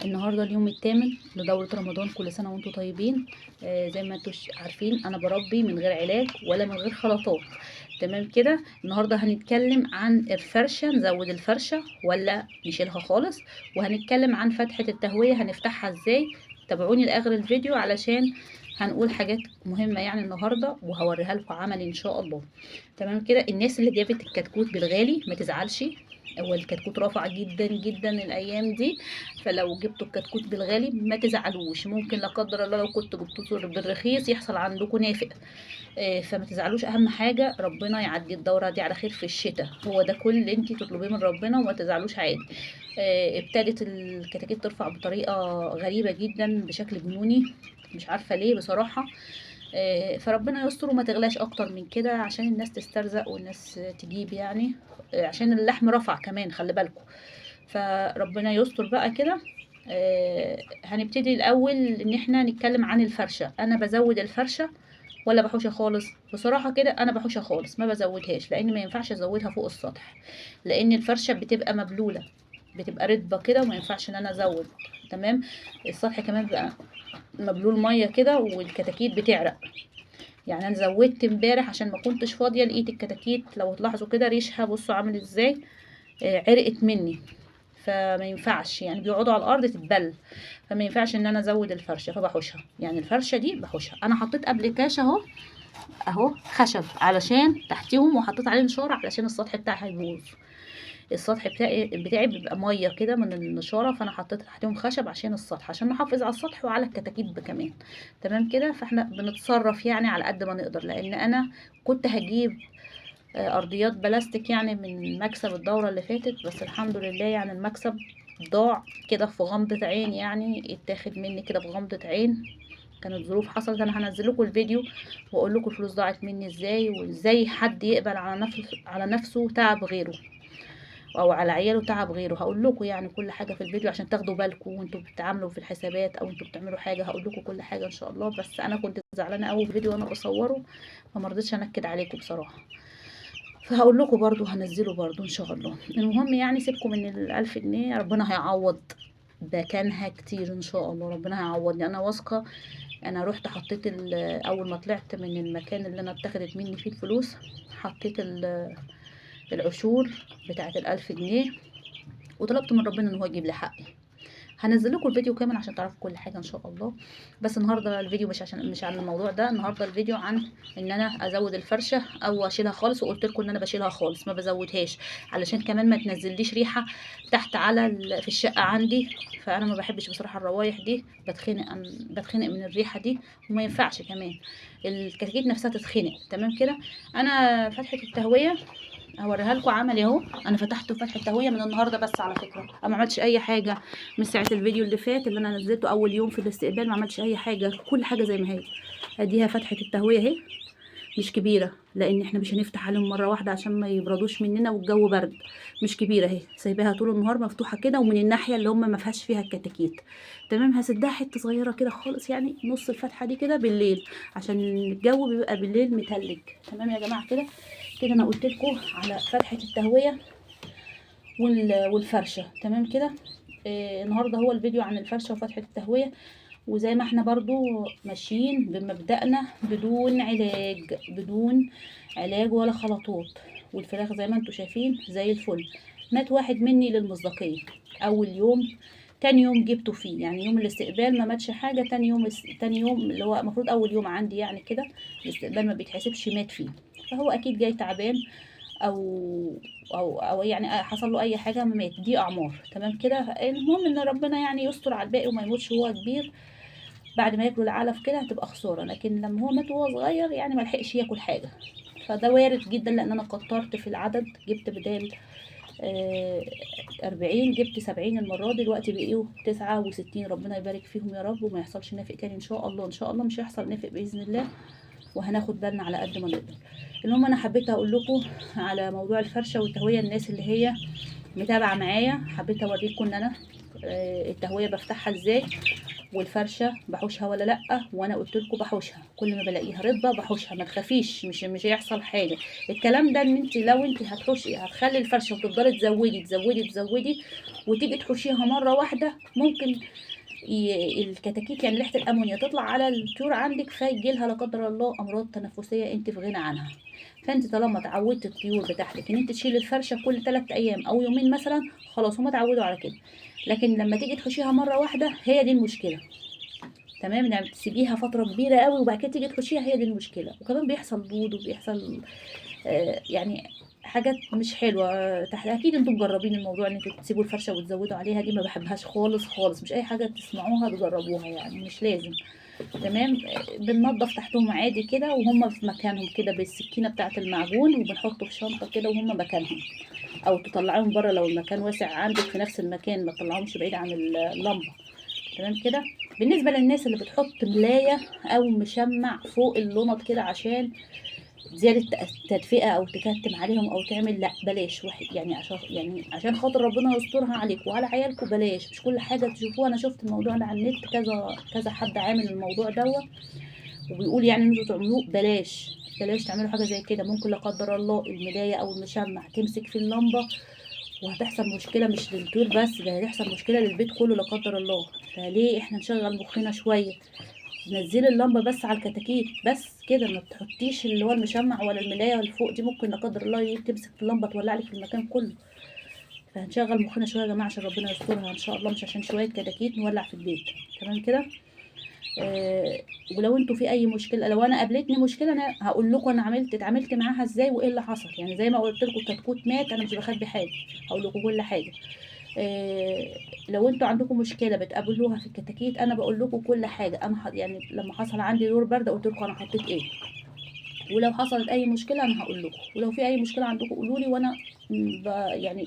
النهارده اليوم الثامن لدورة رمضان. كل سنة وانتم طيبين. زي ما انتم عارفين انا بربي من غير علاج ولا من غير خلطات. تمام كده. النهارده هنتكلم عن الفرشة، نزود الفرشة ولا نشيلها خالص، وهنتكلم عن فتحة التهوية هنفتحها ازاي. تابعوني لاخر الفيديو علشان هنقول حاجات مهمة يعني النهارده، وهوريها لكم عملي ان شاء الله. تمام كده. الناس اللي جابت الكتكوت بالغالي ما تزعلش، هو الكتكوت رافع جدا جدا الايام دي، فلو جبتوا الكتكوت بالغالي ما تزعلوش. ممكن لا قدر الله لو كنتوا جبتوه بالرخيص يحصل عندكم نافق. فما تزعلوش. اهم حاجه ربنا يعدي الدوره دي على خير في الشتاء، هو ده كل اللي انت تطلبيه من ربنا، وما تزعلوش عادي. ابتدت الكتاكيت ترفع بطريقه غريبه جدا بشكل جنوني، مش عارفه ليه بصراحه. فربنا يستر وما تغلاش اكتر من كده عشان الناس تسترزق والناس تجيب يعني. عشان اللحم رفع كمان، خلي بالكم. فربنا يستر بقى كده. هنبتدي الاول ان احنا نتكلم عن الفرشه. انا بزود الفرشه ولا بحوشها خالص؟ بصراحه كده انا بحوشها خالص، ما بزودهاش، لان ما ينفعش ازودها فوق السطح، لان الفرشه بتبقى مبلوله، بتبقى رطبه كده، وما ينفعش ان انا ازود. تمام. السطح كمان بقى مبلول ميه كده، والكتاكيت بتعرق. يعني انا زودت امبارح عشان ما كنتش فاضيه، لقيت الكتاكيت لو تلاحظوا كده ريشها بصوا عامل ازاي. عرقت مني. فما ينفعش، يعني بيقعدوا على الارض تتبل، فما ينفعش ان انا ازود الفرشه، فبحوشها. يعني الفرشه دي بحوشها. انا حطيت قبل كاش اهو خشب علشان تحتيهم، وحطيت عليه نشاره علشان السطح بتاعي هيبوظ. السطح بتاعي بيبقى ميه كده من النشاره، فانا حطيت تحتهم خشب عشان السطح، عشان نحافظ على السطح وعلى الكتاكيت كمان. تمام كده. فاحنا بنتصرف يعني على قد ما نقدر، لان انا كنت هجيب ارضيات بلاستيك يعني من مكسب الدورة اللي فاتت، بس الحمد لله يعني المكسب ضاع كده في غمضة عين، يعني اتاخد مني كده في غمضة عين. كانت ظروف حصلت. انا هنزل لكم الفيديو واقول لكم الفلوس ضاعت مني ازاي، وازاي حد يقبل على نفسه تعب غيره، او على عياله تعب غيره. هقول لكم يعني كل حاجه في الفيديو عشان تاخدوا بالكم وانتوا بتتعاملوا في الحسابات، او انتوا بتعملوا حاجه. هقول لكم كل حاجه ان شاء الله. بس انا كنت زعلانه قوي في الفيديو وانا بصوره، فما رضيتش انكد عليكم بصراحه. فهقول لكم برضو هنزله برضو ان شاء الله. المهم يعني سيبكم من ال1000 جنيه، ربنا هيعوض. ده كانها كتير ان شاء الله، ربنا هيعوضني انا واثقه. انا رحت حطيت اول ما طلعت من المكان اللي انا اتخذت مني فيه الفلوس، حطيت العشور بتاعت ال1000 جنيه، وطلبت من ربنا ان هو يجيب لي حقي. هنزل لكم الفيديو كامل عشان تعرفوا كل حاجه ان شاء الله. بس النهارده الفيديو مش عن الموضوع ده. النهارده الفيديو عن ان انا ازود الفرشه او اشيلها خالص، وقلت لكم ان انا بشيلها خالص ما بزودهاش، علشان كمان ما تنزليش ريحه تحت على في الشقه عندي. فانا ما بحبش بصراحه الروايح دي، بتخنق من الريحه دي، وما ينفعش كمان الكتاكيت نفسها تتخنق. تمام كده. انا فتحه التهويه هوريها لكم عملي اهو. انا فتحت فتحه تهويه من النهارده بس، على فكره انا ما عملتش اي حاجه من ساعه الفيديو اللي فات اللي انا نزلته اول يوم في الاستقبال. ما عملتش اي حاجه، كل حاجه زي ما هي. اديها فتحه التهويه اهي، مش كبيره لان احنا مش هنفتح عليهم مره واحده عشان ما يبردوش مننا والجو برد. مش كبيره اهي، سايباها طول النهار مفتوحه كده، ومن الناحيه اللي هم ما فيهاش فيها الكتاكيت. تمام. هسدها حته صغيره كده خالص، يعني نص الفتحه دي كده بالليل، عشان الجو بيبقى بالليل متلج. تمام يا جماعه كده. كده انا قلت لكم على فتحه التهويه والفرشه. تمام كده. النهارده هو الفيديو عن الفرشه وفتحه التهويه، وزي ما احنا برضو ماشيين بمبدأنا بدون علاج ولا خلطات. والفراخ زي ما انتم شايفين زي الفل. مات واحد مني للمصداقيه اول يوم، تاني يوم جبته فيه، يعني يوم الاستقبال ما ماتش حاجه، تاني يوم اللي هو المفروض اول يوم عندي يعني كده الاستقبال ما بيتحسبش، مات فيه. فهو اكيد جاي تعبان، او يعني حصل له اي حاجه ما مات. دي اعمار. تمام كده. المهم ان ربنا يعني يستر على الباقي وما يموتش وهو كبير. بعد ما ياكلوا العلف كده هتبقى خساره، لكن لما هو مات وهو صغير يعني ما لحقش ياكل حاجه. فده وارد جدا، لان انا كترت في العدد، جبت بدال 40 جبت 70 المره دي، دلوقتي بقيوا 69. ربنا يبارك فيهم يا رب، وما يحصلش نافق تاني ان شاء الله. ان شاء الله مش هيحصل نافق باذن الله، وهناخد بالنا على قد ما نقدر. المهم انا حبيت اقول لكم على موضوع الفرشه والتهويه. الناس اللي هي متابعه معايا حبيت اوريكم ان انا التهويه بفتحها ازاي، والفرشه بحوشها ولا لا، وانا قلت لكم بحوشها كل ما بلاقيها رطبه بحوشها، ما تخافيش، مش هيحصل حاجه. الكلام ده ان انت لو انت هتحوشي هتخلي الفرشه وتفضلي تزودي وتيجي تحوشيها مره واحده، ممكن الكتاكيت يعني ريحه الامونيا تطلع على الطيور عندك، فيجي لها لا قدر الله امراض تنفسيه انت في غنى عنها. فانت طالما اتعودت الطيور بتاعتك ان انت تشيل الفرشه كل 3 ايام او يومين مثلا، خلاص هم اتعودوا على كده. لكن لما تيجي تحوشيها مره واحده هي دي المشكله. تمام، يعني تسيبيها فتره كبيره قوي وبعد كده تيجي تحوشيها، هي دي المشكله. وكمان بيحصل دود وبيحصل يعني حاجات مش حلوه تحت. اكيد انتم مجربين الموضوع ان انتوا تسيبوا الفرشه وتزودوا عليها، دي ما بحبهاش خالص خالص. مش اي حاجه تسمعوها تجربوها، يعني مش لازم. تمام. بننضف تحتهم عادي كده وهم في مكانهم كده بالسكينه بتاعه المعجون، وبنحطه في شنطه كده وهم مكانهم، او تطلعيهم بره لو المكان واسع عندك في نفس المكان، ما تطلعهمش بعيد عن اللمبه. تمام كده. بالنسبه للناس اللي بتحط ملايه او مشمع فوق اللمط كده عشان زياده تدفئه او تكتم عليهم او تعمل، لا بلاش. واحد يعني عشان خاطر ربنا يسترها عليك وعلى عيالكم، بلاش. مش كل حاجه تشوفوها. انا شفت الموضوع ده على النت، كذا كذا حد عامل الموضوع دوت وبيقول يعني ان انتوا تعملوه. بلاش بلاش تعملوا حاجه زي كده. ممكن لا قدر الله الملايه او المشمع تمسك في اللمبه وهتحصل مشكله، مش للطيور بس، ده هتحصل مشكله للبيت كله لا قدر الله. فليه احنا نشغل مخنا شويه؟ نزلي اللمبه بس على الكتاكيت بس كده، ما تحطيش اللي هو المشمع ولا الملايه اللي فوق دي، ممكن لا قدر الله تمسك في اللمبه تولع لك في المكان كله. فهنشغل مخنا شويه يا جماعه عشان ربنا يسترها ان شاء الله، مش عشان شويه كتاكيت نولع في البيت. تمام كده. آه. ولو انتوا في اي مشكله، لو انا قابلتني مشكله، انا هقول لكم انا اتعاملت معاها ازاي وايه اللي حصل. يعني زي ما قلت لكم كتكوت مات، انا مش بخبي حاجه، هقول لكم كل حاجه. لو انتوا عندكم مشكله بتقابلوها في الكتاكيت، انا بقول لكم كل حاجه. انا يعني لما حصل عندي دور برد قلت لكم انا حطيت ايه، ولو حصلت اي مشكله انا هقول لكم، ولو في اي مشكله عندكم قولوا لي، وانا يعني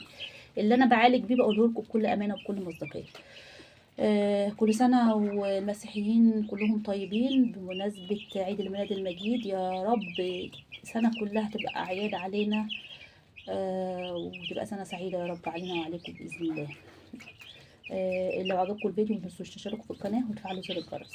اللي انا بعالج بيه بقوله لكم بكل امانه وبكل مصداقيه. كل سنه والمسيحيين كلهم طيبين بمناسبه عيد الميلاد المجيد. يا رب سنه كلها تبقى اعياد علينا، وتبقى سنه سعيده يا رب علينا وعليكم باذن الله. لو عجبكم الفيديو متنسوش تشتركوا في القناه وتفعلوا زر الجرس.